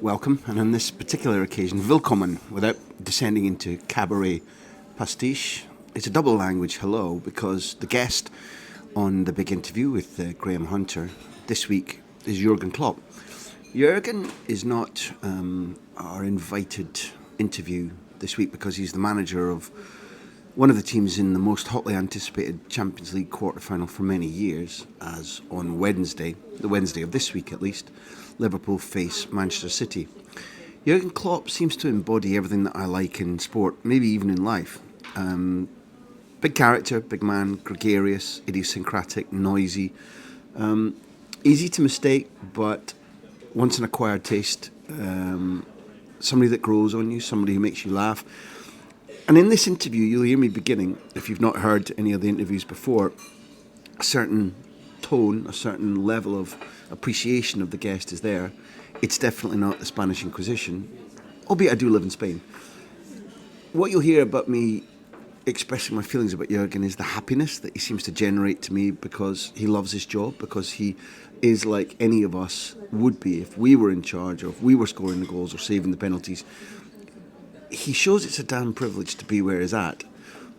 welcome, and on this particular occasion, willkommen, without descending into cabaret pastiche. It's a double language hello because the guest on the big interview with Graham Hunter this week is Jurgen Klopp. Jurgen is not our invited interview this week because he's the manager of one of the teams in the most hotly anticipated Champions League quarter-final for many years, as on Wednesday, the Wednesday of this week at least, Liverpool face Manchester City. Jurgen Klopp seems to embody everything that I like in sport, maybe even in life. Big character, big man, gregarious, idiosyncratic, noisy, easy to mistake, but once an acquired taste, somebody that grows on you, somebody who makes you laugh. And in this interview, you'll hear me beginning, if you've not heard any of the interviews before, a certain tone, a certain level of appreciation of the guest is there. It's definitely not the Spanish Inquisition, albeit I do live in Spain. What you'll hear about me expressing my feelings about Jurgen is the happiness that he seems to generate to me because he loves his job, because he is like any of us would be if we were in charge or if we were scoring the goals or saving the penalties. He shows it's a damn privilege to be where he's at.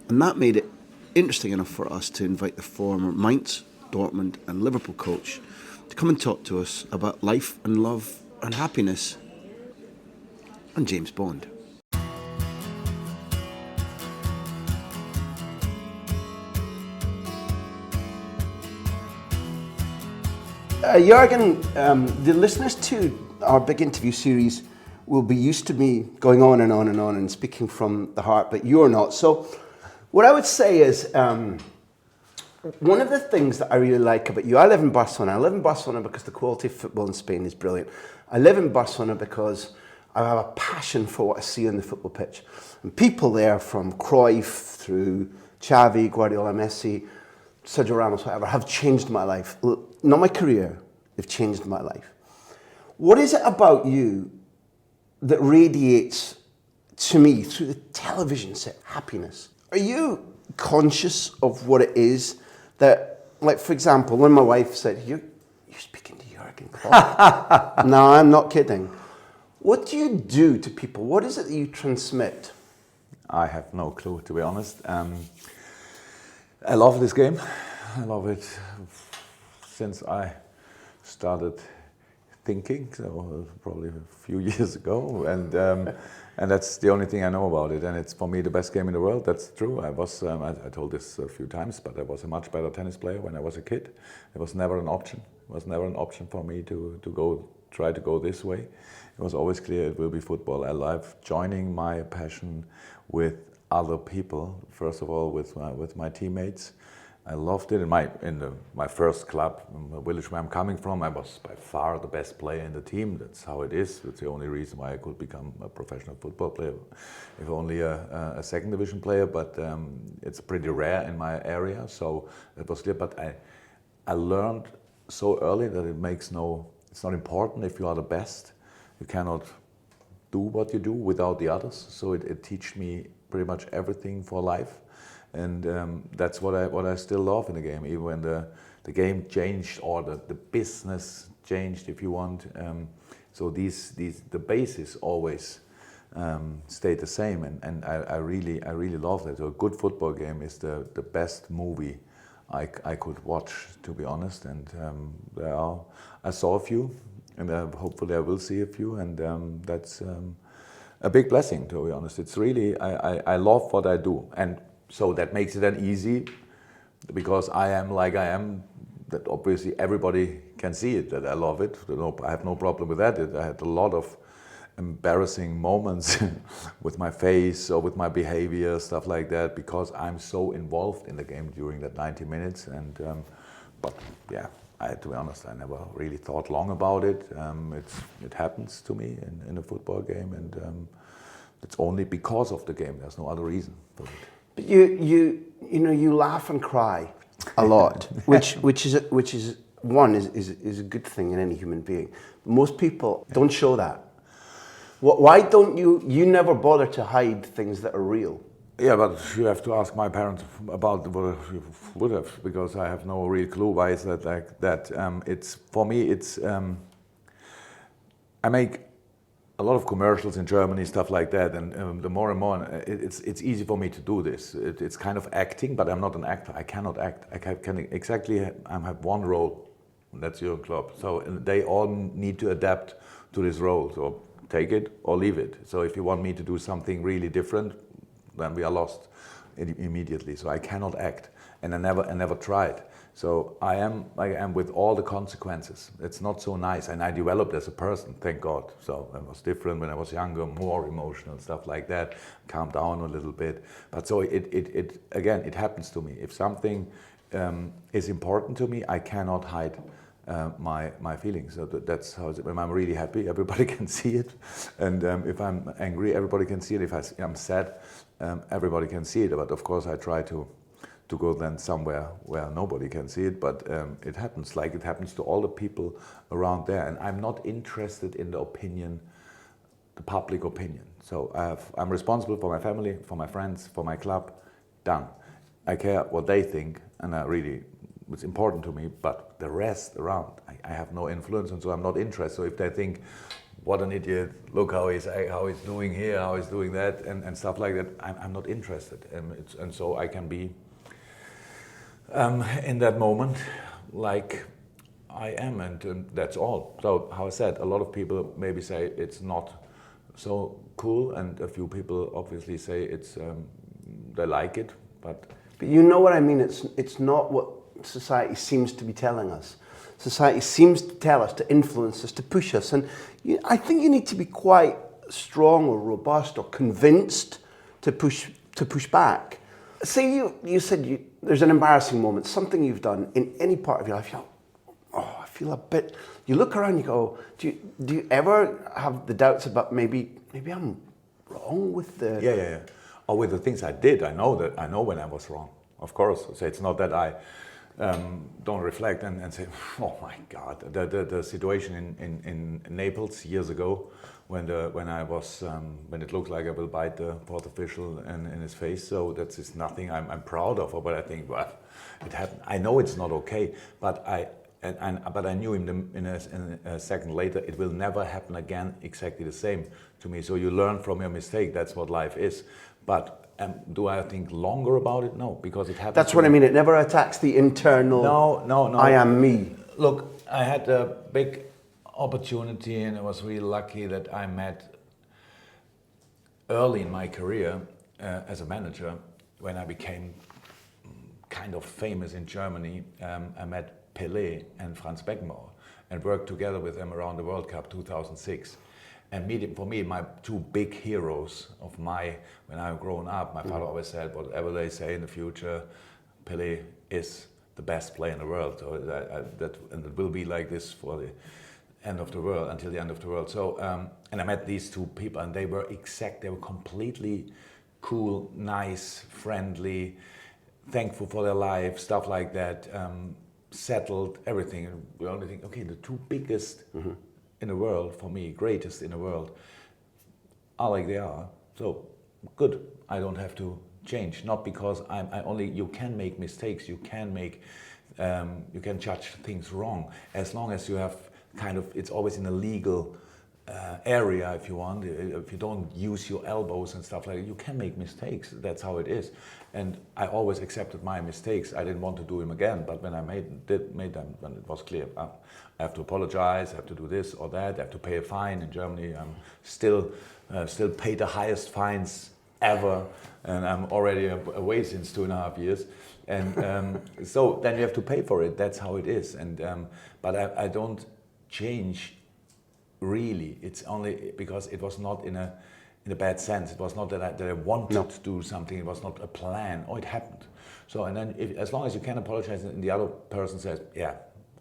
And that made it interesting enough for us to invite the former Mainz, Dortmund and Liverpool coach to come and talk to us about life and love and happiness and James Bond. Jurgen, the listeners to our big interview series will be used to me going on and on and on and speaking from the heart, but you're not. So what I would say is one of the things that I really like about you, I live in Barcelona. I live in Barcelona because the quality of football in Spain is brilliant. I live in Barcelona because I have a passion for what I see on the football pitch. And people there from Cruyff through Xavi, Guardiola, Messi, Sergio Ramos, whatever, have changed my life. Not my career, they've changed my life. What is it about you that radiates to me through the television set happiness? Are you conscious of what it is that, like, for example, when my wife said, you're speaking to Jurgen Klopp? No, I'm not kidding. What do you do to people? What is it that you transmit? I have no clue, to be honest. I love this game. I love it since I started thinking, so probably a few years ago, and that's the only thing I know about it. And it's for me the best game in the world. That's true. I was I told this a few times, but I was a much better tennis player when I was a kid. It was never an option. It was never an option for me to try to go this way. It was always clear it will be football. I love joining my passion with other people. First of all, with my teammates. I loved it. In my first club, in the village where I'm coming from, I was by far the best player in the team. That's how it is. That's the only reason why I could become a professional football player, if only a second division player. But it's pretty rare in my area, so it was clear. But I learned so early that it's not important if you are the best. You cannot do what you do without the others. So it taught me pretty much everything for life. And that's what I still love in the game, even when the game changed or the business changed, if you want. So the basis always stayed the same, and I really love that. So a good football game is the best movie I could watch, to be honest. And I saw a few, and hopefully I will see a few, and that's a big blessing, to be honest. It's really I love what I do, and so that makes it then easy, because I am like I am, that obviously everybody can see it, that I love it. I have no problem with that. I had a lot of embarrassing moments with my face or with my behavior, stuff like that, because I'm so involved in the game during that 90 minutes. And but yeah, to be honest, I never really thought long about it. It happens to me in a football game, and it's only because of the game. There's no other reason for it. But you laugh and cry a lot, which is a good thing in any human being. Most people don't show that. Why don't you never bother to hide things that are real? Yeah, but you have to ask my parents about what you would have, because I have no real clue why is that like that. It's for me. It's I make a lot of commercials in Germany, stuff like that, and the more and more, it's easy for me to do this. It's kind of acting, but I'm not an actor. I cannot act. I can exactly have one role, and that's Jurgen Klopp. So they all need to adapt to this role. So take it or leave it. So if you want me to do something really different, then we are lost immediately. So I cannot act, and I never tried. So I am with all the consequences. It's not so nice, and I developed as a person, thank God. So I was different when I was younger, more emotional, stuff like that. Calmed down a little bit. But so it again, it happens to me. If something is important to me, I cannot hide my feelings. So that's how. When I'm really happy, everybody can see it, and if I'm angry, everybody can see it. If I'm sad, everybody can see it. But of course, I try to go then somewhere where nobody can see it, but it happens like it happens to all the people around there. And I'm not interested in the opinion, the public opinion. So I'm responsible for my family, for my friends, for my club, done. I care what they think, and it's important to me, but the rest around, I have no influence, and so I'm not interested. So if they think, what an idiot, look how he's doing here, how he's doing that, and stuff like that, I'm not interested. And so I can be in that moment, like I am, and that's all. So, how I said, a lot of people maybe say it's not so cool, and a few people obviously say they like it, but you know what I mean? It's not what society seems to be telling us. Society seems to tell us, to influence us, to push us, and I think you need to be quite strong or robust or convinced to push back. Say you said there's an embarrassing moment, something you've done in any part of your life. I feel a bit. You look around, you go, do you ever have the doubts about maybe I'm wrong with the? Yeah. Or with the things I did, I know when I was wrong. Of course, so it's not that I don't reflect and say, oh my God, the situation in Naples years ago. When it looked like I will bite the fourth official in his face, so that's just nothing I'm proud of. But I think, well, it happened. I know it's not okay, but I knew in a second later it will never happen again exactly the same to me. So you learn from your mistake. That's what life is. But do I think longer about it? No, because it happens. That's what I mean. It never attacks the internal. No. I am me. Look, I had a big opportunity, and I was really lucky that I met early in my career as a manager, when I became kind of famous in Germany. I met Pelé and Franz Beckenbauer and worked together with them around the World Cup 2006. And for me, my two big heroes of when I've grown up, my father always said, whatever they say in the future, Pelé is the best player in the world. So and it will be like this for the end of the world, until the end of the world. So, and I met these two people, and they were completely cool, nice, friendly, thankful for their life, stuff like that, settled, everything. And we only think, okay, the two biggest in the world, for me, greatest in the world, are like they are. So, good, I don't have to change. Not because you can make mistakes, you can judge things wrong, as long as you have it's always in a legal area, if you want. If you don't use your elbows and stuff like that, you can make mistakes. That's how it is. And I always accepted my mistakes. I didn't want to do them again, but when I made them, then it was clear. I have to apologize, I have to do this or that, I have to pay a fine. In Germany, I'm still pay the highest fines ever, and I'm already away since 2.5 years. And so then you have to pay for it. That's how it is. And but I don't change really. It's only because it was not in a bad sense. It was not that I wanted to do something. It was not a plan. It happened. So, and then as long as you can apologize and the other person says, yeah,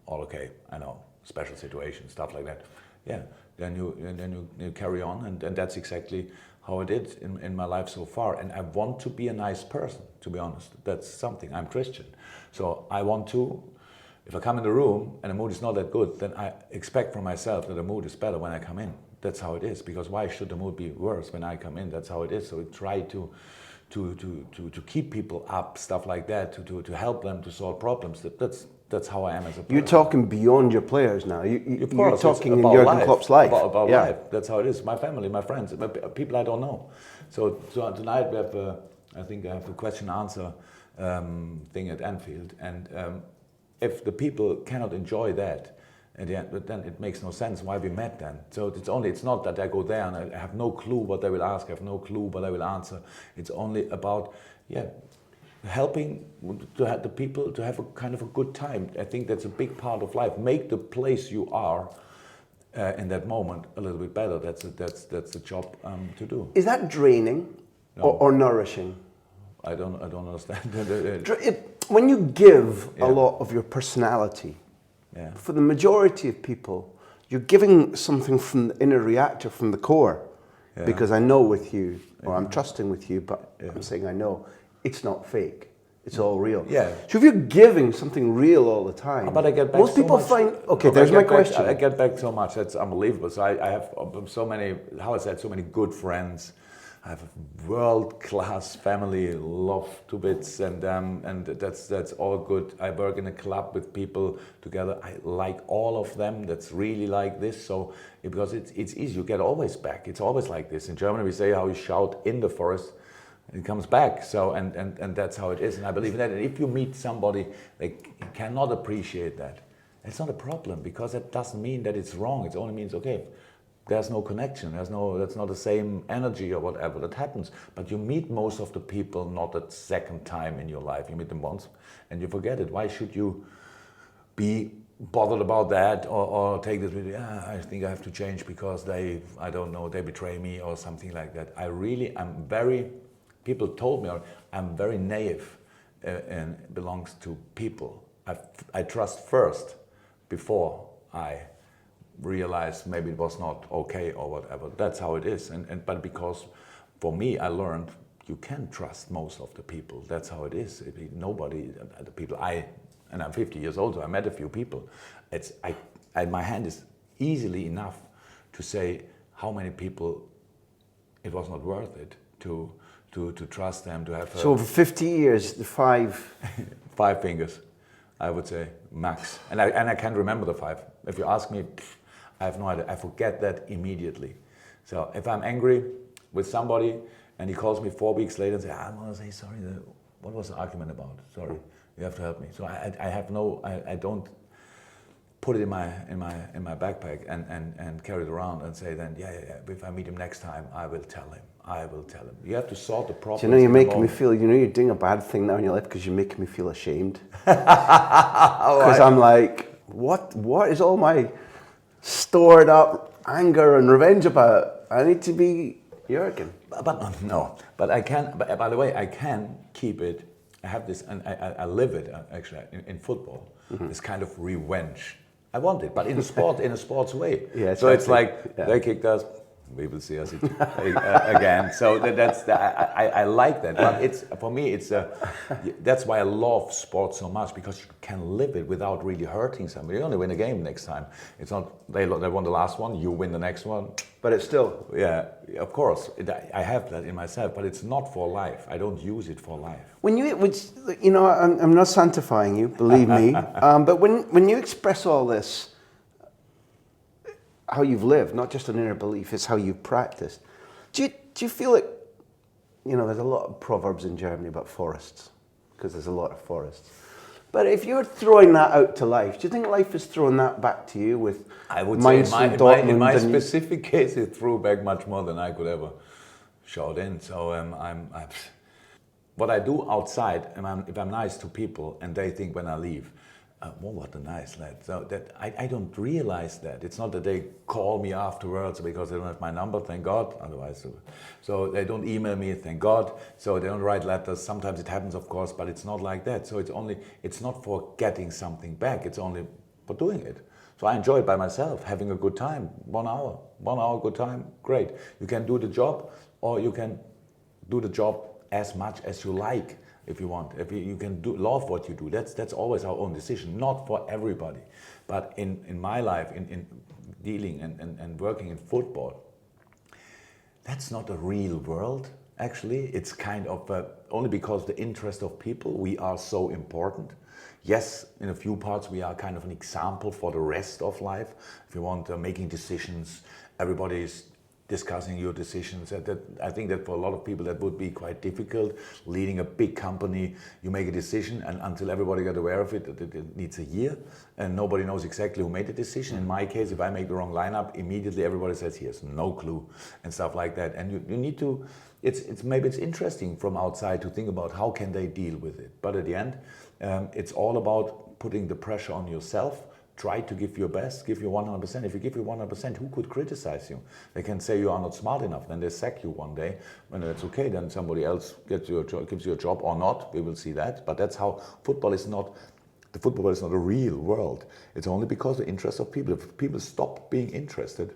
all okay, I know, special situation, stuff like that, yeah, then you carry on, and that's exactly how I did in my life so far. And I want to be a nice person, to be honest. That's something. I'm Christian, so I want to. If I come in the room and the mood is not that good, then I expect from myself that the mood is better when I come in. That's how it is. Because why should the mood be worse when I come in? That's how it is. So we try to keep people up, stuff like that, to help them to solve problems. That's that's how I am as a person. You're talking beyond your players now. You're Course, talking it's in about Jurgen life, Klopp's life. About Yeah. life. That's how it is. My family, my friends, people I don't know. So tonight we have, I think I have a question answer thing at Anfield, and if the people cannot enjoy that, at the end, but then it makes no sense why we met then. So it's not that I go there and I have no clue what they will ask, I have no clue what I will answer. It's only about, helping to have the people to have a kind of a good time. I think that's a big part of life. Make the place you are in that moment a little bit better. That's the job to do. Is that draining or nourishing? I don't understand. When you give a lot of your personality, for the majority of people, you're giving something from the inner reactor, from the core. Because I know with you, or I'm trusting with you, but I'm saying I know, it's not fake. It's all real. Yeah. So if you're giving something real all the time, but I get back most people much, find, okay, there's my question. I get back so much, that's unbelievable. So I have so many, how I said, so many good friends. I have a world-class family, love to bits, and that's all good. I work in a club with people together. I like all of them. That's really like this. So because it's easy, you get always back. It's always like this. In Germany, we say how you shout in the forest, it comes back. So and that's how it is. And I believe in that. And if you meet somebody that cannot appreciate that, it's not a problem, because that doesn't mean that it's wrong. It only means, okay, there's no connection, that's not the same energy or whatever that happens. But you meet most of the people not a second time in your life. You meet them once and you forget it. Why should you be bothered about that or take this with, I think I have to change because they betray me or something like that. People told me I'm very naive and belongs to people. I trust first before I realize maybe it was not okay or whatever. That's how it is. But because for me, I learned you can trust most of the people. That's how it is. Nobody, the people and I'm 50 years old, so I met a few people. My hand is easily enough to say how many people it was not worth it to trust them, to have. So over 50 years, the 5 fingers, I would say max. And I can't remember the 5. If you ask me, I have no idea. I forget that immediately. So if I'm angry with somebody and he calls me 4 weeks later and says, I want to say sorry, what was the argument about? Sorry, you have to help me. So I don't put it in my backpack and carry it around and say then, if I meet him next time, I will tell him. You have to solve the problem. You're making me feel, you're doing a bad thing now in your life because you're making me feel ashamed. Because I'm like, what is all my stored up anger and revenge about? I need to be Jurgen. But no. But I can. But by the way, I can keep it. I have this, and I live it actually in football. This kind of revenge. I want it, but in a sports way. Yeah. So it's like they kicked us. We will see us again. So I like that. But for me, that's why I love sports so much, because you can live it without really hurting somebody. You only win a game next time. It's not they won the last one, you win the next one. But it's still. Yeah, of course. I have that in myself, but it's not for life. I don't use it for life. I'm not sanctifying you, believe me. But when you express all this, how you've lived, not just an inner belief, it's how you've practiced. Do you feel like, there's a lot of proverbs in Germany about forests, because there's a lot of forests. But if you're throwing that out to life, do you think life is throwing that back to you with I would Mainz say and Dortmund? in my specific case, it threw back much more than I could ever shout in. So what I do outside, if I'm nice to people and they think when I leave, what a nice lad. So that I don't realize that. It's not that they call me afterwards because they don't have my number, thank God, otherwise. So they don't email me, thank God. So they don't write letters. Sometimes it happens, of course, but it's not like that. So it's not for getting something back. It's only for doing it. So I enjoy it by myself, having a good time. 1 hour. 1 hour good time, great. You can do the job, or you can do the job as much as you like. If you want, if you can love what you do, that's always our own decision, not for everybody. But in my life, in dealing and working in football, that's not a real world. actually. It's kind of only because the interest of people, we are so important. Yes, in a few parts we are kind of an example for the rest of life. If you want making decisions, everybody's discussing your decisions. I think that for a lot of people that would be quite difficult. Leading a big company, you make a decision and until everybody got aware of it, it needs a year and nobody knows exactly who made the decision. In my case, if I make the wrong lineup, immediately everybody says he has no clue and stuff like that. And you need to, maybe it's interesting from outside to think about how can they deal with it. But at the end, it's all about putting the pressure on yourself. Try to give your best, give your 100%. If you give your 100%, who could criticize you? They can say you are not smart enough, then they sack you one day. When that's okay, then somebody else gives you a job or not. We will see that. But that's how football is not. The football is not a real world. It's only because the interest of people. If people stop being interested,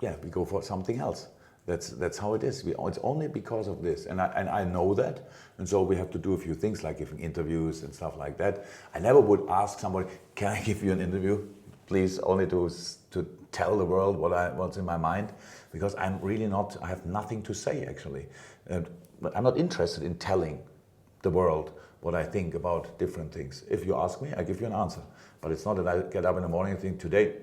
yeah, we go for something else. That's how it is. It's only because of this, and I know that, and so we have to do a few things like giving interviews and stuff like that. I never would ask somebody, "Can I give you an interview, please?" Only to tell the world what's in my mind, because I'm really not. I have nothing to say actually, but I'm not interested in telling the world what I think about different things. If you ask me, I give you an answer, but it's not that I get up in the morning and think today.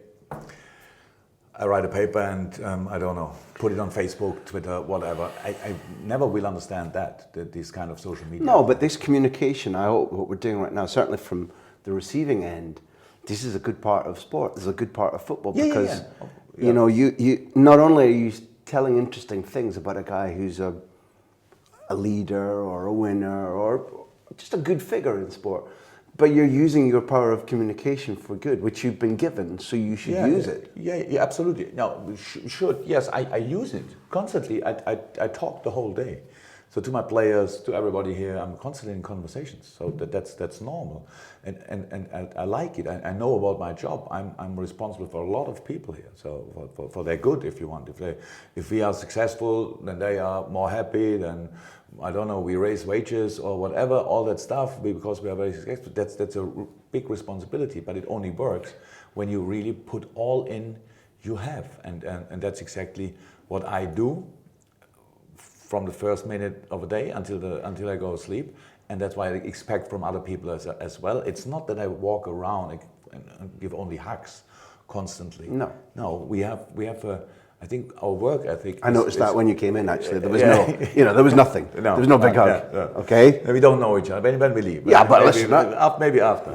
I write a paper and, I don't know, put it on Facebook, Twitter, whatever. I never will understand that this kind of social media. No, but this communication, I hope what we're doing right now, certainly from the receiving end, this is a good part of sport. This is a good part of football because, you know, you not only are you telling interesting things about a guy who's a leader or a winner or just a good figure in sport, but you're using your power of communication for good, which you've been given, so you should use it. Yeah, absolutely. No, should. Yes, I use it constantly. I talk the whole day. So to my players, to everybody here, I'm constantly in conversations. So that's normal, and I like it. I know about my job. I'm responsible for a lot of people here. So for their good, if you want. If we are successful, then they are more happy. Then I don't know. We raise wages or whatever, all that stuff because we are very successful. That's a big responsibility. But it only works when you really put all in you have, and that's exactly what I do. From the first minute of a day until I go to sleep, and that's why I expect from other people as well. It's not that I walk around and give only hugs constantly. No, we have I think our work ethic. I noticed that when you came in. Actually, there was there was nothing. No, there was no big hug. Okay, we don't know each other when we leave. Yeah, but maybe, listen, maybe after.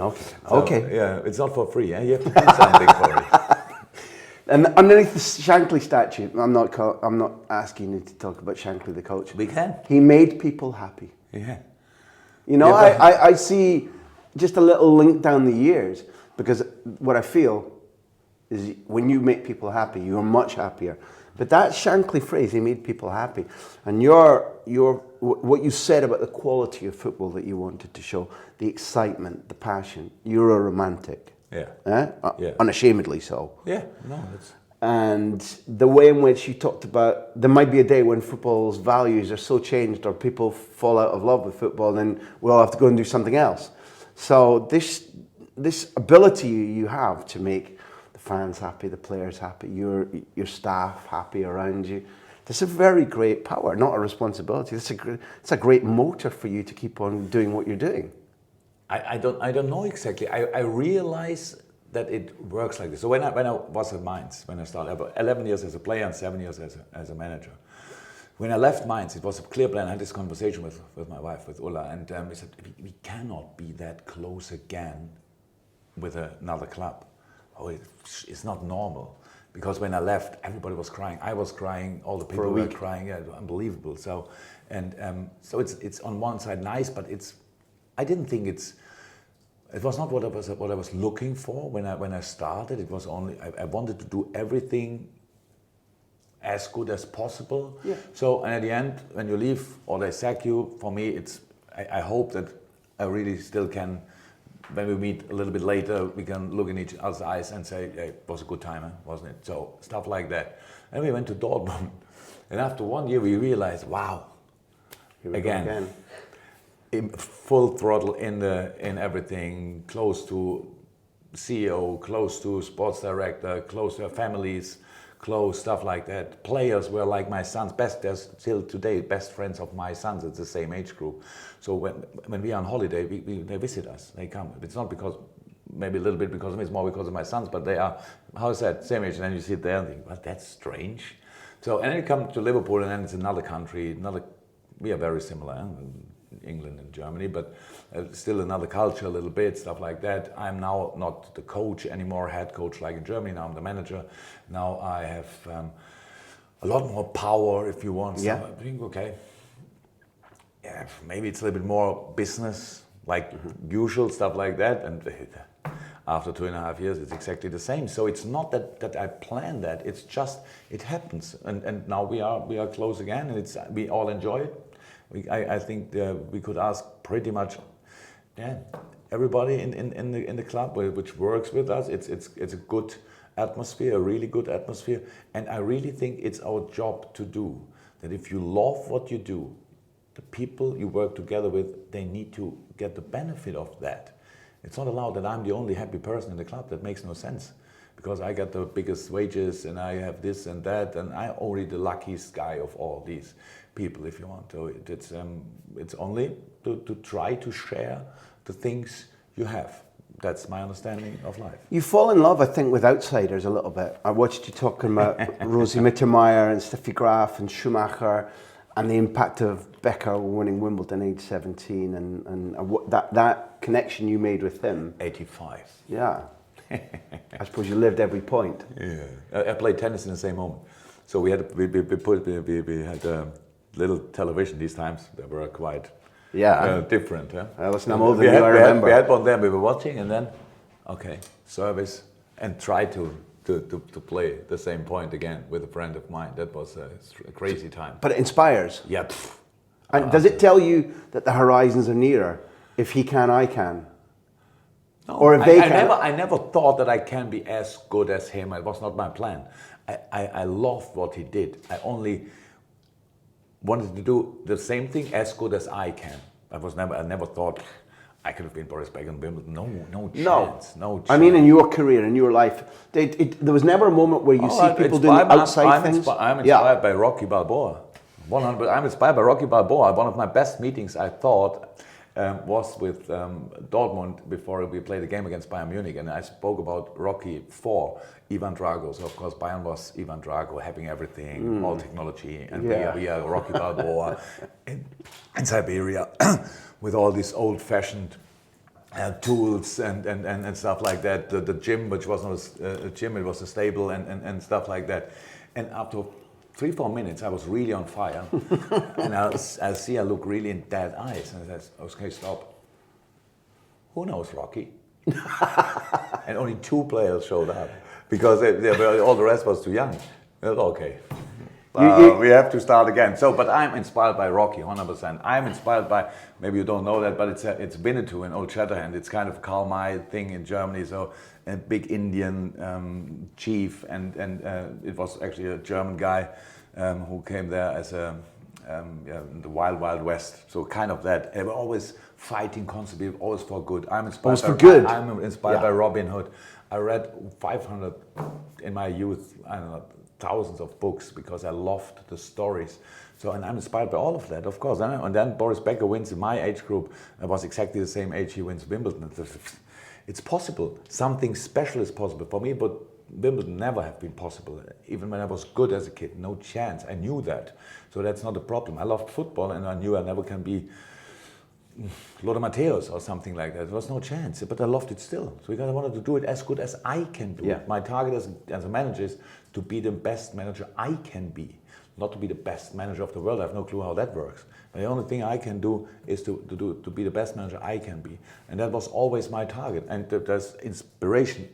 Okay. Yeah, it's not for free. You have to do something for it. And underneath the Shankly statue, I'm not asking you to talk about Shankly the coach. We can. He made people happy. Yeah. You know, I see just a little link down the years, because what I feel is when you make people happy, you're much happier. But that Shankly phrase, he made people happy, and what you said about the quality of football that you wanted to show, the excitement, the passion, you're a romantic. Yeah. Unashamedly so. Yeah, no, that's... And the way in which you talked about, there might be a day when football's values are so changed or people fall out of love with football, then we'll have to go and do something else. So this ability you have to make the fans happy, the players happy, your staff happy around you, that's a very great power, not a responsibility. It's a great motor for you to keep on doing what you're doing. I don't know exactly. I realize that it works like this. So when I was at Mainz, when I started, about 11 years as a player and 7 years as a manager. When I left Mainz, it was a clear plan. I had this conversation with my wife, with Ulla, and we said, we cannot be that close again with another club. Oh, it's not normal. Because when I left, everybody was crying. I was crying. All the people were crying. Yeah, it was unbelievable. So it's on one side nice, but I didn't think it was not what I was looking for when I started. It was only I wanted to do everything as good as possible. Yeah. So, and at the end, when you leave or they sack you, for me, I hope that I really still can. When we meet a little bit later, we can look in each other's eyes and say, "Hey, it was a good time, wasn't it?" So stuff like that. And we went to Dortmund, and after 1 year, we realized, wow, here we go again. Full throttle in everything, close to CEO, close to sports director, close to families, close, stuff like that. Players were like my sons. They're still today best friends of my sons. It's the same age group. So when we are on holiday, they visit us. They come. It's not because, maybe a little bit because of me, it's more because of my sons, but they are, how is that, same age, and then you sit there and think, well, that's strange. So, and then you come to Liverpool, and then it's another country, we are very similar, England and Germany, but still another culture a little bit, stuff like that. I'm now not the coach anymore, head coach like in Germany, now I'm the manager. Now I have a lot more power, if you want. Yeah. So I think, okay, yeah, maybe it's a little bit more business, like usual, stuff like that, and after 2.5 years, it's exactly the same. So it's not that I planned that. It's just it happens, and now we are close again, and we all enjoy it. I think we could ask pretty much, everybody in the club which works with us. It's a good atmosphere, a really good atmosphere, and I really think it's our job to do that. If you love what you do, the people you work together with, they need to get the benefit of that. It's not allowed that I'm the only happy person in the club. That makes no sense, because I get the biggest wages and I have this and that, and I'm only the luckiest guy of all these people, if you want. So it's only to try to share the things you have. That's my understanding of life. You fall in love, I think, with outsiders a little bit. I watched you talking about Rosie Mittermeier and Steffi Graf and Schumacher, and the impact of Becker winning Wimbledon age 17, and that connection you made with him. 85. Yeah. I suppose you lived every point. Yeah. I played tennis in the same moment. So we had little television these times. They were quite different. Yeah? Listen, I'm older than you, I remember. We had one there, we were watching, and then, okay, service, and try to play the same point again with a friend of mine. That was a crazy time. But it inspires. Yeah. And does it tell you that the horizons are nearer? If he can, I can. No, or if they can. I never thought that I can be as good as him. It was not my plan. I loved what he did. I only wanted to do the same thing as good as I can. I never thought I could have been Boris Becker and Wimbledon. No chance. I mean, in your career, in your life, there was never a moment where you see people doing outside things. I'm inspired by Rocky Balboa. 100. I'm inspired by Rocky Balboa. One of my best meetings, I thought, was with Dortmund before we played the game against Bayern Munich, and I spoke about Rocky for Ivan Drago. So of course Bayern was Ivan Drago, having everything, all technology, and we are Rocky Balboa in Siberia with all these old-fashioned tools and stuff like that. The gym, which was not a gym, it was a stable and stuff like that. And after 3-4 minutes, I was really on fire, and I look really in dead eyes, and I said, "Okay, stop. Who knows Rocky?" And only 2 players showed up because all the rest was too young. I said, okay, we have to start again. So, but I'm inspired by Rocky, 100%. I'm inspired by, maybe you don't know that, but it's Winnetou in Old Shatterhand. It's kind of Karl May thing in Germany. So a big Indian chief, and it was actually a German guy who came there as in the wild west. So kind of that. They were always fighting constantly, always for good. I'm inspired I'm inspired by Robin Hood. I read 500 in my youth, I don't know, thousands of books because I loved the stories. So, and I'm inspired by all of that, of course. And then Boris Becker wins in my age group. I was exactly the same age he wins Wimbledon. It's possible. Something special is possible for me, but Wimbledon never have been possible. Even when I was good as a kid, no chance. I knew that. So that's not a problem. I loved football, and I knew I never can be Lothar Matthäus or something like that. There was no chance, but I loved it still. So I wanted to do it as good as I can do it. My target as a manager is to be the best manager I can be. Not to be the best manager of the world. I have no clue how that works. But the only thing I can do is to be the best manager I can be. And that was always my target. And there's inspiration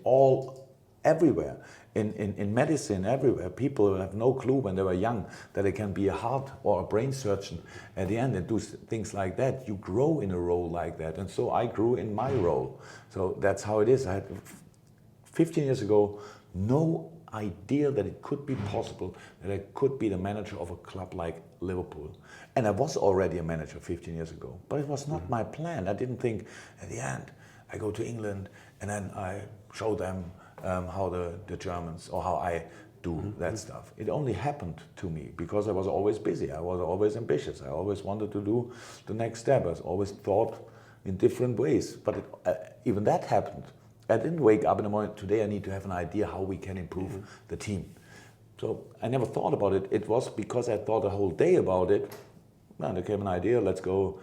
everywhere. In medicine, everywhere. People have no clue when they were young that they can be a heart or a brain surgeon at the end and do things like that. You grow in a role like that. And so I grew in my role. So that's how it is. I had 15 years ago, no idea that it could be possible that I could be the manager of a club like Liverpool. And I was already a manager 15 years ago, but it was not my plan. I didn't think at the end, I go to England and then I show them how the Germans, or how I do that stuff. It only happened to me because I was always busy. I was always ambitious. I always wanted to do the next step. I always thought in different ways. But even that happened. I didn't wake up in the morning, today I need to have an idea how we can improve the team. So I never thought about it. It was because I thought a whole day about it. Well, there came an idea, let's go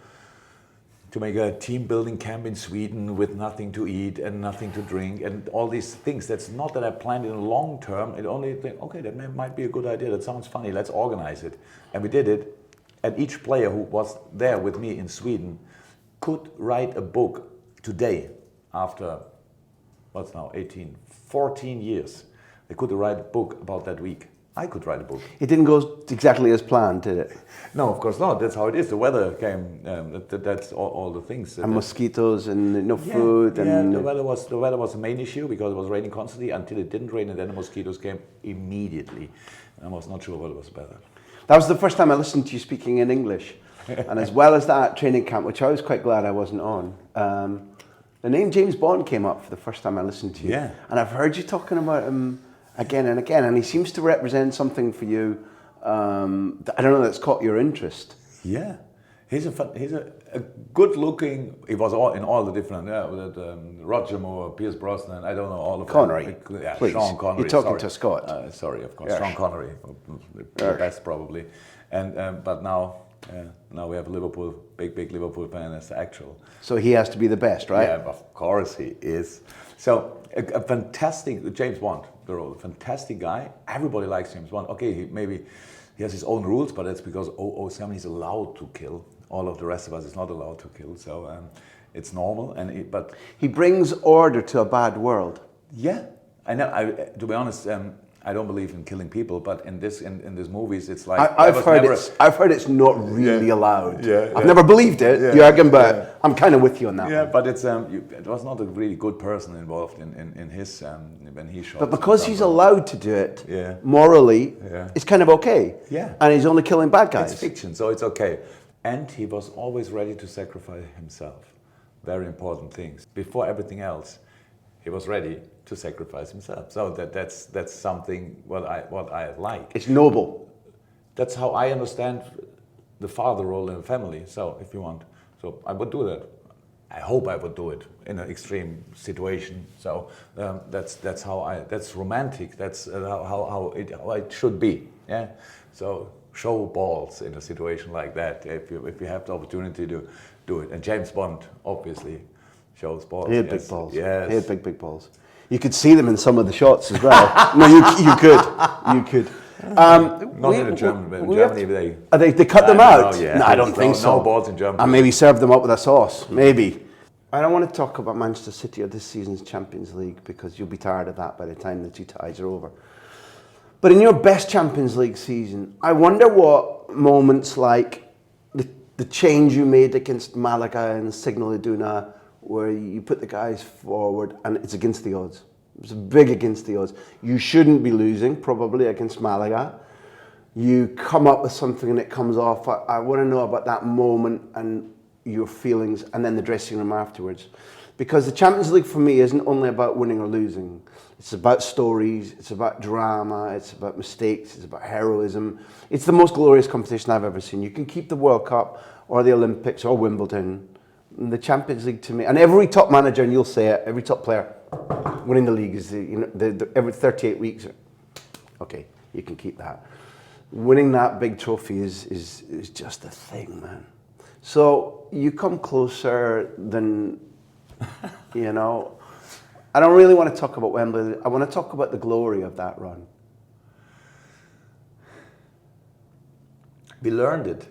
to make a team building camp in Sweden with nothing to eat and nothing to drink and all these things. That's not that I planned in the long term. It only think, okay, that might be a good idea. That sounds funny. Let's organize it. And we did it. And each player who was there with me in Sweden could write a book today after, what's now, 14 years. They could write a book about that week. I could write a book. It didn't go exactly as planned, did it? No, of course not. That's how it is. The weather came. That's all the things. And mosquitoes and no food. Yeah, and the weather was the main issue because it was raining constantly until it didn't rain, and then the mosquitoes came immediately. I was not sure what was better. That was the first time I listened to you speaking in English. And as well as that training camp, which I was quite glad I wasn't on, the name James Bond came up for the first time I listened to you. Yeah. And I've heard you talking about him again and again, and he seems to represent something for you. That I don't know, that's caught your interest. Yeah, he's a good-looking. He was in all the different. Roger Moore, Pierce Brosnan. I don't know all of Connery. them. Yeah, please. Sean Connery. You're talking sorry. to Scott. Sorry, of course, Yes. Sean Connery, the best probably. And but now we have a big Liverpool fan as the actual. So he has to be the best, right? Yeah, of course he is. So a fantastic James Bond, the role, a fantastic guy. Everybody likes James Bond. Okay, he has his own rules, but that's because 007 is allowed to kill. All of the rest of us is not allowed to kill. So it's normal. But he brings order to a bad world. yeah, I know. To be honest, I don't believe in killing people, but in these movies, it's like I've heard it's not really allowed. Yeah, I've never believed it, Jurgen, but I'm kind of with you on that. Yeah, one. but it was not a really good person involved in his when he shot. But because he's allowed to do it Yeah. morally, Yeah. it's kind of okay. Yeah. And he's only killing bad guys. It's fiction, so it's okay. And he was always ready to sacrifice himself. Very important things. Before everything else, he was ready to sacrifice himself. So that's something what I like. It's noble. That's how I understand the father role in a family. So if you want, so I would do that. I hope I would do it in an extreme situation. So that's how that's romantic. That's how it should be. Yeah. So show balls in a situation like that if you have the opportunity to do it. And James Bond obviously shows balls. He had big balls. Yes. He had big balls. You could see them in some of the shots as well. No, you could. You could. Not in Germany, They cut them out? No, yeah. No, I don't think so. No balls in Germany. And maybe serve them up with a sauce. Maybe. I don't want to talk about Manchester City or this season's Champions League because you'll be tired of that by the time the two ties are over. But in your best Champions League season, I wonder what moments like the change you made against Malaga and Signal Iduna, where you put the guys forward and it's against the odds. It's big against the odds. You shouldn't be losing, probably, against Malaga. You come up with something and it comes off. I want to know about that moment and your feelings and then the dressing room afterwards. Because the Champions League for me isn't only about winning or losing. It's about stories, it's about drama, it's about mistakes, it's about heroism. It's the most glorious competition I've ever seen. You can keep the World Cup or the Olympics or Wimbledon. The Champions League to me, and every top manager, and you'll say it, every top player winning the league is every 38 weeks. Okay, you can keep that. Winning that big trophy is just a thing, man. So you come closer than, I don't really want to talk about Wembley. I want to talk about the glory of that run. We learned it.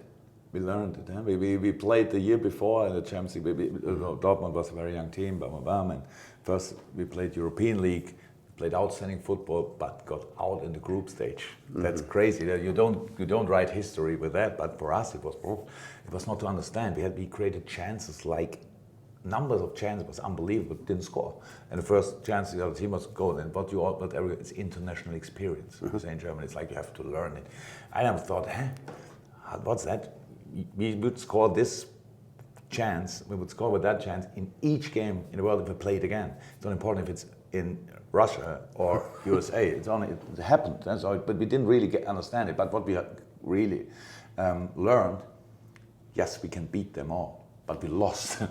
We played the year before in the Champions League. Dortmund was a very young team, and first we played European League, played outstanding football, but got out in the group stage. Mm-hmm. That's crazy. You don't write history with that, but for us it was not to understand. We created chances, like numbers of chances, was unbelievable, but didn't score. And the first chance the other team was goal. And it's international experience. Mm-hmm. In Germany, it's like you have to learn it. I never thought, what's that? We would score this chance, we would score with that chance in each game in the world if we play it again. It's not important if it's in Russia or USA. It happened, and so, but we didn't really understand it. But what we really learned, yes, we can beat them all, but we lost.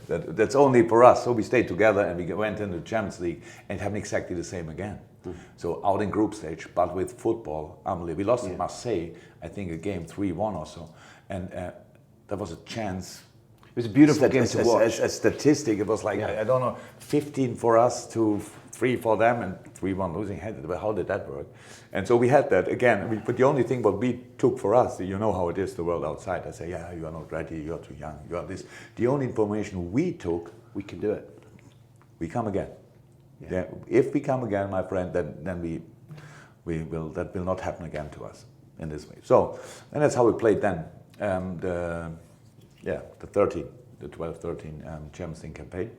That's only for us. So we stayed together and we went into the Champions League, and it happened exactly the same again. So out in group stage, but with football, we lost at Marseille, I think a game 3-1 or so, and there was a chance. It was a beautiful game to watch. As a statistic, it was like, I don't know, 15 for us to 3 for them and 3-1 losing. How did that work? And so we had that again. But the only thing what we took for us, you know how it is, the world outside. I say, yeah, you are not ready, you are too young, you are this. The only information we took, we can do it. We come again. Yeah. If we come again, my friend, then we will. That will not happen again to us in this way. So, and that's how we played then. The 12-13 Champions League campaign.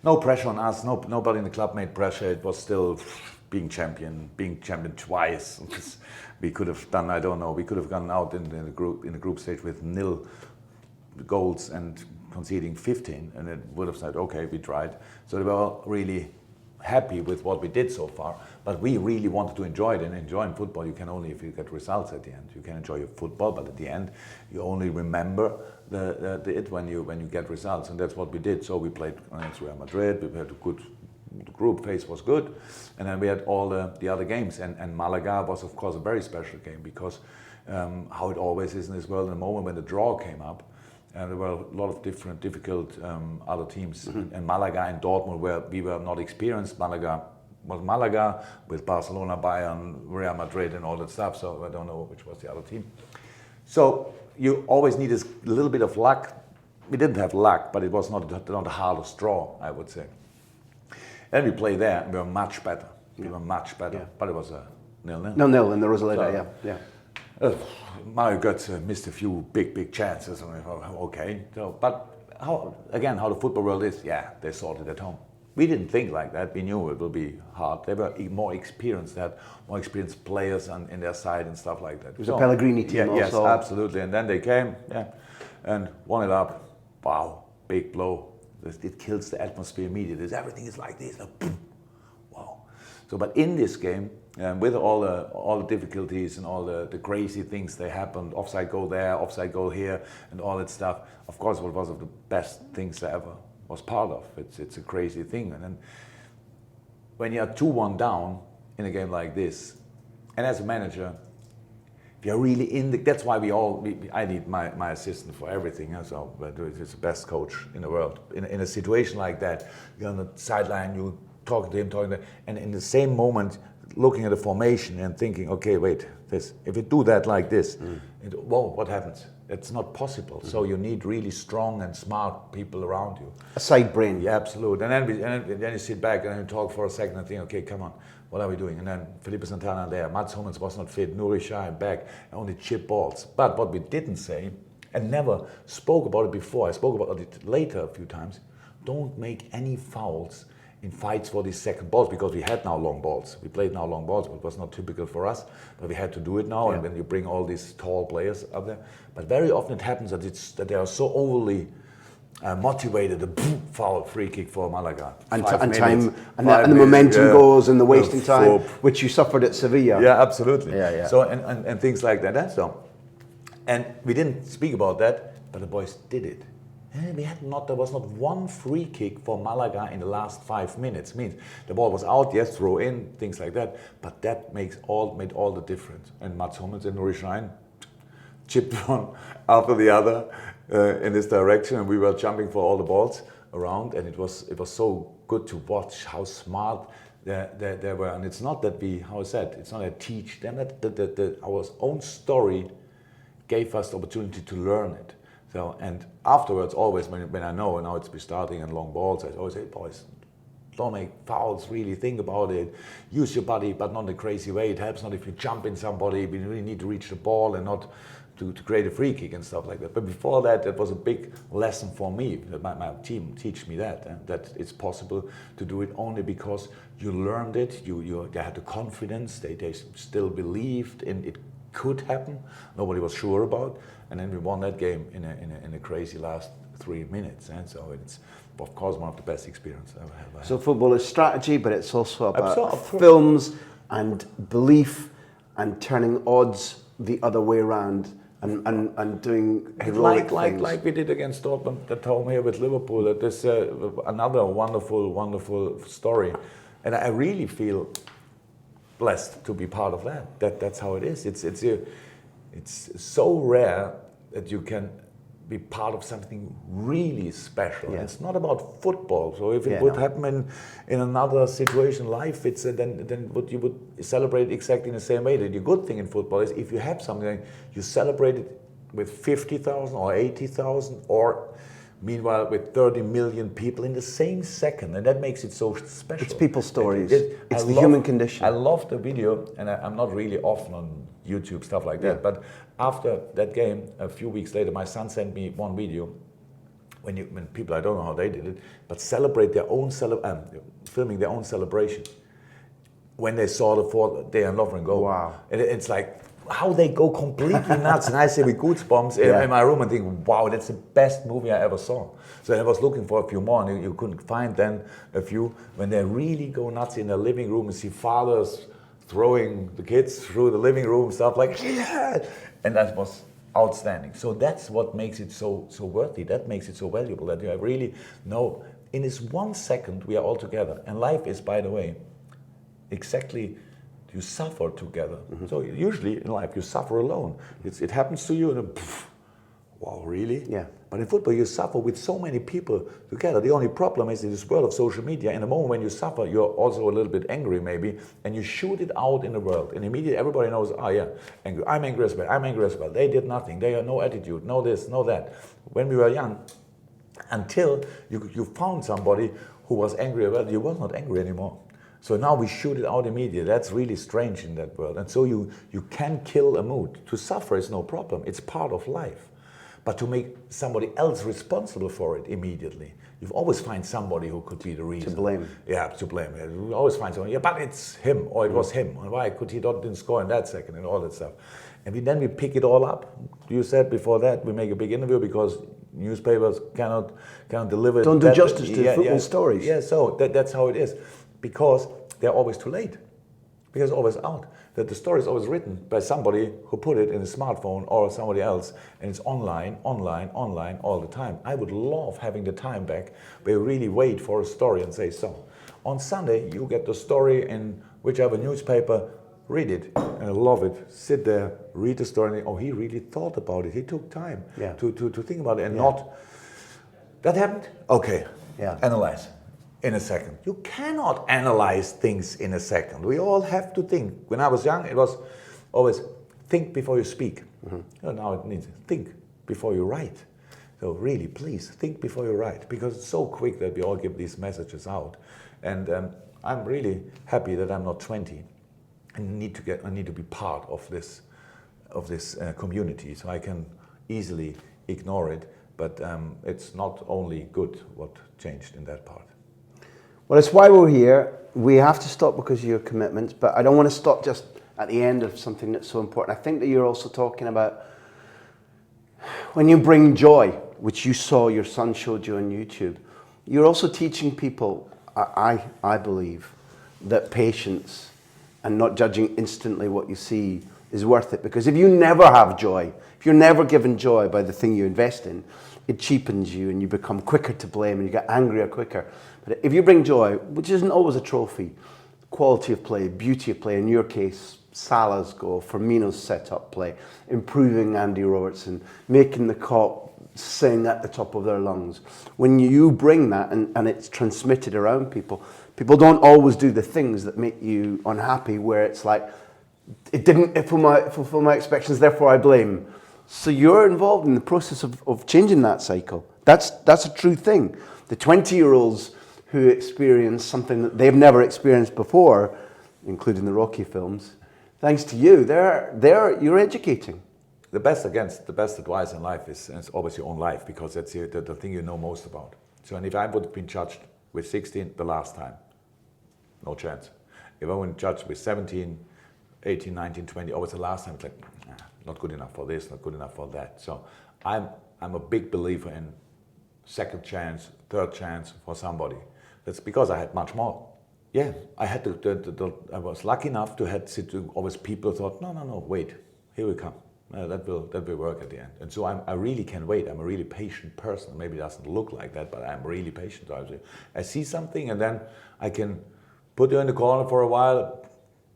No pressure on us. Nobody in the club made pressure. It was still being champion twice. We could have done. I don't know. We could have gone out in the group stage with 0 goals and conceding 15, and it would have said, okay, we tried. So they were all really happy with what we did so far, but we really wanted to enjoy it, and enjoying football you can only if you get results at the end. You can enjoy your football, but at the end you only remember it when you get results, and that's what we did. So we played against Real Madrid, we had a good, the group phase was good, and then we had all the other games, and Malaga was of course a very special game, because how it always is in this world, in the moment when the draw came up, there were a lot of difficult other teams. And Malaga and Dortmund, where we were not experienced. Malaga was Malaga with Barcelona, Bayern, Real Madrid and all that stuff. So I don't know which was the other team. So you always need a little bit of luck. We didn't have luck, but it was not the hardest draw, I would say. And we played there, and we were much better. We were much better, but it was a 0-0. 0-0 in the Rosaleda, yeah. Mario Götze missed a few big chances. Okay, so, but how the football world is, they sorted at home. We didn't think like that. We knew it will be hard. They were more experienced. They had more experienced players in their side and stuff like that. It was a Pellegrini team also. Yes, absolutely. And then they came, and won it up. Wow, big blow. It kills the atmosphere immediately. Everything is like this. Boom. Wow. So, but in this game, with all the difficulties and all the crazy things that happened, offside goal there, offside goal here, and all that stuff, of course, what was of the best things I ever was part of. It's a crazy thing. And then when you are 2-1 down in a game like this, and as a manager, if you're really that's why I need my assistant for everything. So he's the best coach in the world. In a situation like that, you're on the sideline, you talking to him, and in the same moment, looking at the formation and thinking, okay, wait, if you do that like this, what happens? It's not possible. So you need really strong and smart people around you. A side brain. Yeah, absolutely. And then you sit back and you talk for a second and think, okay, come on, what are we doing? And then Felipe Santana there, Mats Hummels was not fit, Nuri Sahin back, only chip balls. But what we didn't say, and never spoke about it before, I spoke about it later a few times, don't make any fouls in fights for these second balls, because we had now long balls. We played now long balls, but it was not typical for us, but we had to do it now, and then you bring all these tall players up there. But very often it happens that they are so overly motivated, a foul, free kick for Malaga. And the momentum goes, and the wasting time, which you suffered at Sevilla. Yeah, absolutely. Yeah. So, and things like that. So, and we didn't speak about that, but the boys did it. There was not one free kick for Malaga in the last 5 minutes. Means the ball was out, yes, throw in, things like that. But that made all the difference. And Mats Hummels and Nuri Sahin chipped one after the other in this direction, and we were jumping for all the balls around. And it was so good to watch how smart they were. And it's not that it's not a teach them. Our own story gave us the opportunity to learn it. So, and afterwards, always when I know, and now it's be starting and long balls, I always say, boys, don't make fouls, really think about it. Use your body, but not in a crazy way. It helps not if you jump in somebody, we really need to reach the ball and not to create a free kick and stuff like that. But before that, it was a big lesson for me. My team teach me that it's possible to do it only because you learned it, they had the confidence, they still believed in it could happen. Nobody was sure about. And then we won that game in a crazy last 3 minutes. And so it's, of course, one of the best experiences I've ever had. So football is strategy, but it's also about Absolutely. films and belief and turning odds the other way around and doing heroic things. Like we did against Dortmund at home here with Liverpool. That is another wonderful story. And I really feel blessed to be part of that. That's how it is. It's so rare that you can be part of something really special. Yeah. It's not about football. So if it would happen in another situation in life, it's then what you would celebrate exactly in the same way. The good thing in football is if you have something, you celebrate it with 50,000 or 80,000 or meanwhile with 30 million people in the same second, and that makes it so special. It's people's stories. It's the human condition. I love the video, and I'm not really often on YouTube, stuff like that, but after that game, a few weeks later, my son sent me one video when people, I don't know how they did it, but celebrate their own filming their own celebration when they saw the fourth day in Lovren go. Wow. And it's like how they go completely nuts, and I say with goosebumps in my room and think, wow, that's the best movie I ever saw. So I was looking for a few more, and you couldn't find then a few when they really go nuts in their living room and see fathers throwing the kids through the living room, stuff like, yeah, and that was outstanding. So that's what makes it so worthy. That makes it so valuable that you really know in this 1 second we are all together. And life is, by the way, exactly. You suffer together. Mm-hmm. So usually in life you suffer alone. It happens to you and then, poof, wow, really? Yeah. But in football you suffer with so many people together. The only problem is in this world of social media, in the moment when you suffer, you're also a little bit angry maybe, and you shoot it out in the world. And immediately everybody knows, angry. I'm angry as well. They did nothing. They have no attitude, no this, no that. When we were young, until you found somebody who was angry as well, you was not angry anymore. So now we shoot it out immediately. That's really strange in that world. And so you can kill a mood. To suffer is no problem. It's part of life. But to make somebody else responsible for it immediately, you always find somebody who could be the reason. To blame. Yeah, to blame. You always find someone, but it's him, or it was him. And why could he didn't score in that second, and all that stuff. And then we pick it all up. You said before that, we make a big interview because newspapers cannot deliver. Don't do justice to football stories. Yeah, so that's how it is. Because they're always too late. Because it's always out. That the story is always written by somebody who put it in a smartphone or somebody else, and it's online all the time. I would love having the time back where you really wait for a story and say so. On Sunday, you get the story in whichever newspaper, read it, and I love it. Sit there, read the story, and he really thought about it. He took time to think about it and not, that happened? Okay, analyze. In a second. You cannot analyze things in a second. We all have to think. When I was young, it was always think before you speak. Mm-hmm. Now it needs think before you write. So really, please, think before you write, because it's so quick that we all give these messages out. And I'm really happy that I'm not 20 and I need to be part of this community, so I can easily ignore it. But it's not only good what changed in that part. Well, it's why we're here. We have to stop because of your commitments, but I don't want to stop just at the end of something that's so important. I think that you're also talking about when you bring joy, which you saw your son showed you on YouTube, you're also teaching people, I believe, that patience and not judging instantly what you see is worth it. Because if you never have joy, if you're never given joy by the thing you invest in, it cheapens you and you become quicker to blame and you get angrier quicker. But if you bring joy, which isn't always a trophy, quality of play, beauty of play, in your case, Salah's goal, Firmino's set-up play, improving Andy Robertson, making the Kop sing at the top of their lungs. When you bring that and it's transmitted around people, people don't always do the things that make you unhappy, where it's like, it didn't fulfill my expectations, therefore I blame. So you're involved in the process of changing that cycle. That's a true thing. The 20-year-olds who experience something that they've never experienced before, including the Rocky films, thanks to you, you're educating. The best advice in life is always your own life, because that's the thing you know most about. So, and if I would have been judged with 16 the last time, no chance. If I would judged with 17, 18, 19, 20, always the last time, it's like, not good enough for this, not good enough for that. So I'm a big believer in second chance, third chance for somebody. That's because I had much more. Yeah, I had I was lucky enough to had always people thought, no, wait, here we come. That will work at the end. And so I really can wait. I'm a really patient person. Maybe it doesn't look like that, but I'm really patient. I see something and then I can put you in the corner for a while,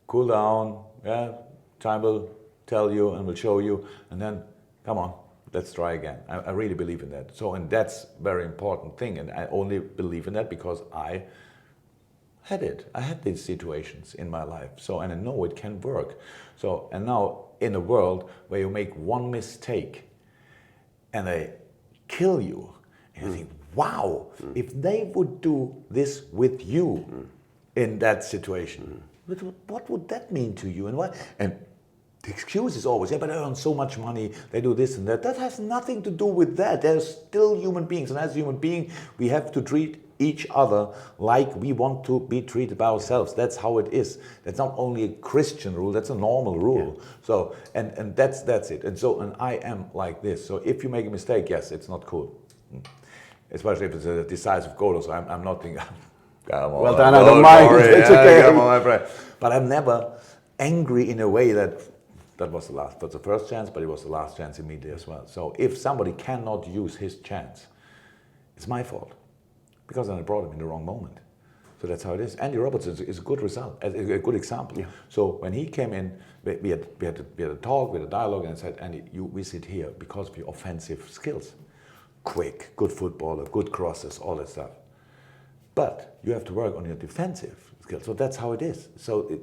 cool down, yeah, time will tell you and will show you, and then come on, let's try again. I really believe in that. So, and that's a very important thing, and I only believe in that because I had it. I had these situations in my life. So, and I know it can work. So, and now in a world where you make one mistake and they kill you, and you think, wow, if they would do this with you in that situation, what would that mean to you? And what? And the excuse is always, yeah, but I earn so much money, they do this and that. That has nothing to do with that. They're still human beings. And as a human being, we have to treat each other like we want to be treated by ourselves. That's how it is. That's not only a Christian rule, that's a normal rule. Yeah. So, and that's it. And so, and I am like this. So if you make a mistake, yes, it's not cool. Especially if it's a decisive goal. So I'm not thinking, well done, I don't mind. It's okay. Come on, my friend. But I'm never angry in a way that was the first chance, but it was the last chance immediately as well. So if somebody cannot use his chance, it's my fault because I brought him in the wrong moment. So that's how it is. Andy Robertson is a good result, a good example. Yeah. So when he came in, we had a talk, we had a dialogue, and I said, Andy, we sit here because of your offensive skills. Quick, good footballer, good crosses, all that stuff. But you have to work on your defensive skills. So that's how it is. So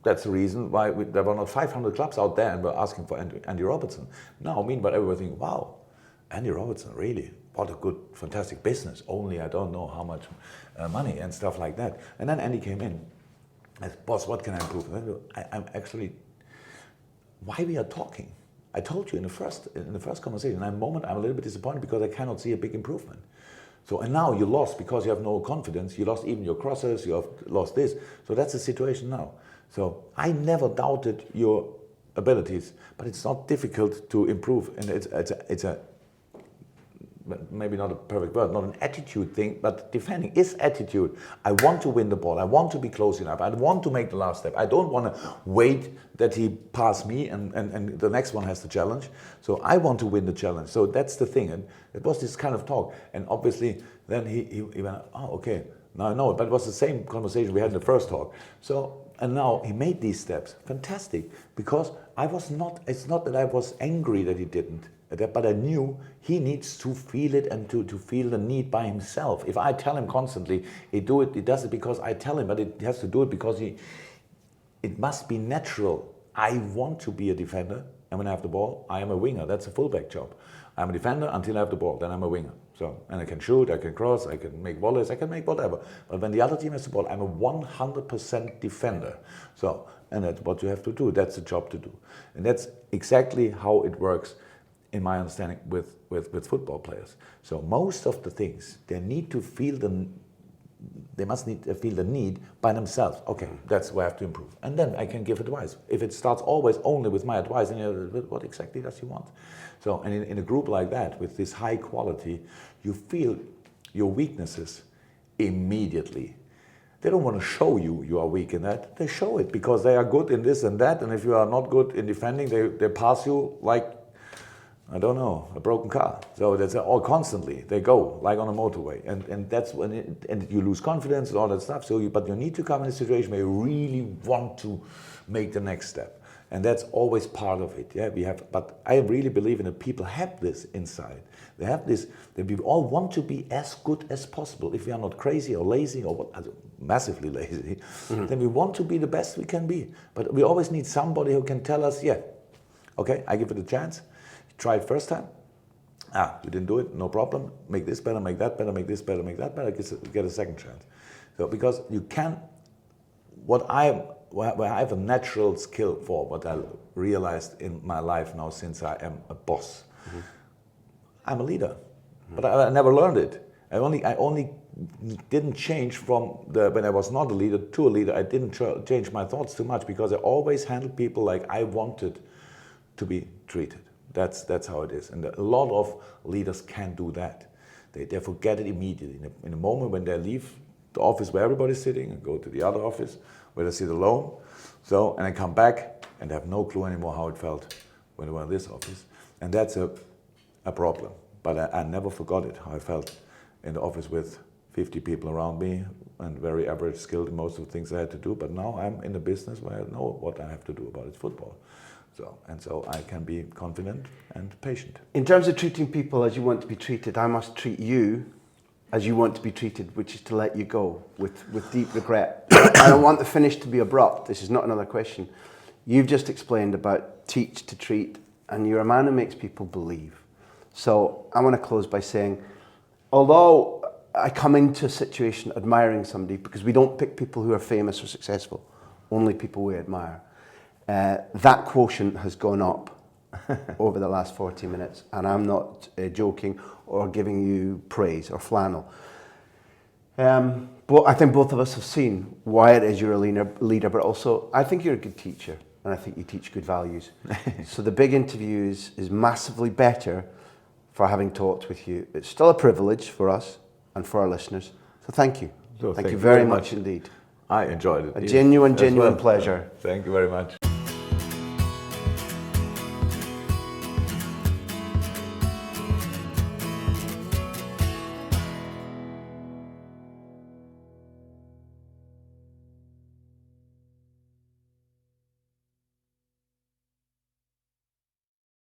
that's the reason why there were not 500 clubs out there and were asking for Andy Robertson. Now, meanwhile, everybody thinking, wow, Andy Robertson, really? What a good, fantastic business. Only I don't know how much money and stuff like that. And then Andy came in. I said, boss, what can I improve? I'm actually, why we are talking? I told you in the first conversation, I'm a little bit disappointed because I cannot see a big improvement. So, and now you lost because you have no confidence. You lost even your crosses, you have lost this. So that's the situation now. So I never doubted your abilities, but it's not difficult to improve. And it's a maybe not a perfect word, not an attitude thing, but defending is attitude. I want to win the ball. I want to be close enough. I want to make the last step. I don't want to wait that he pass me and the next one has the challenge. So I want to win the challenge. So that's the thing. And it was this kind of talk. And obviously then he went, oh, okay, now I know it. But it was the same conversation we had in the first talk. So, and now he made these steps. Fantastic. Because it's not that I was angry that he didn't. But I knew he needs to feel it and to feel the need by himself. If I tell him constantly, he does it because I tell him, but it has to do it because it must be natural. I want to be a defender, and when I have the ball, I am a winger. That's a fullback job. I'm a defender until I have the ball, then I'm a winger. So, and I can shoot, I can cross, I can make volleys, I can make whatever. But when the other team has the ball, I'm a 100% defender. So, and that's what you have to do. That's the job to do. And that's exactly how it works in my understanding with football players. So most of the things, they must feel the need by themselves. Okay, that's where I have to improve. And then I can give advice. If it starts always only with my advice, then what exactly does he want? So, and in a group like that, with this high quality, you feel your weaknesses immediately. They don't want to show you are weak in that. They show it because they are good in this and that. And if you are not good in defending, they pass you like, I don't know, a broken car. So that's all constantly. They go like on a motorway, and that's when and you lose confidence and all that stuff. So, but you need to come in a situation where you really want to make the next step, and that's always part of it. Yeah, but I really believe in it. People have this inside. They have this. That we all want to be as good as possible. If we are not crazy or lazy or massively lazy, then we want to be the best we can be. But we always need somebody who can tell us, yeah, okay, I give it a chance. Try it first time. You didn't do it, no problem. Make this better, make that better, make this better, make that better. Get a second chance. So because you can, where I have a natural skill for, what I realized in my life now since I am a boss. I'm a leader, but I never learned it. I only didn't change from when I was not a leader to a leader. I didn't change my thoughts too much because I always handled people like I wanted to be treated. That's how it is. And a lot of leaders can do that. They forget it immediately. In a moment when they leave the office where everybody's sitting and go to the other office where they sit alone, and they come back and they have no clue anymore how it felt when they were in this office. And that's a problem. But I never forgot it, how I felt in the office with 50 people around me and very average skilled in most of the things I had to do. But now I'm in a business where I know what I have to do about it, football. So I can be confident and patient. In terms of treating people as you want to be treated, I must treat you as you want to be treated, which is to let you go with deep regret. I don't want the finish to be abrupt. This is not another question. You've just explained about teach to treat, and you're a man who makes people believe. So I want to close by saying, although I come into a situation admiring somebody, because we don't pick people who are famous or successful, only people we admire, that quotient has gone up over the last 40 minutes, and I'm not joking or giving you praise or flannel. But I think both of us have seen why it is you're a leader, but also I think you're a good teacher, and I think you teach good values. So the big interview is massively better for having talked with you. It's still a privilege for us and for our listeners. So thank you. So thank you very much indeed. I enjoyed it. A genuine pleasure. Thank you very much.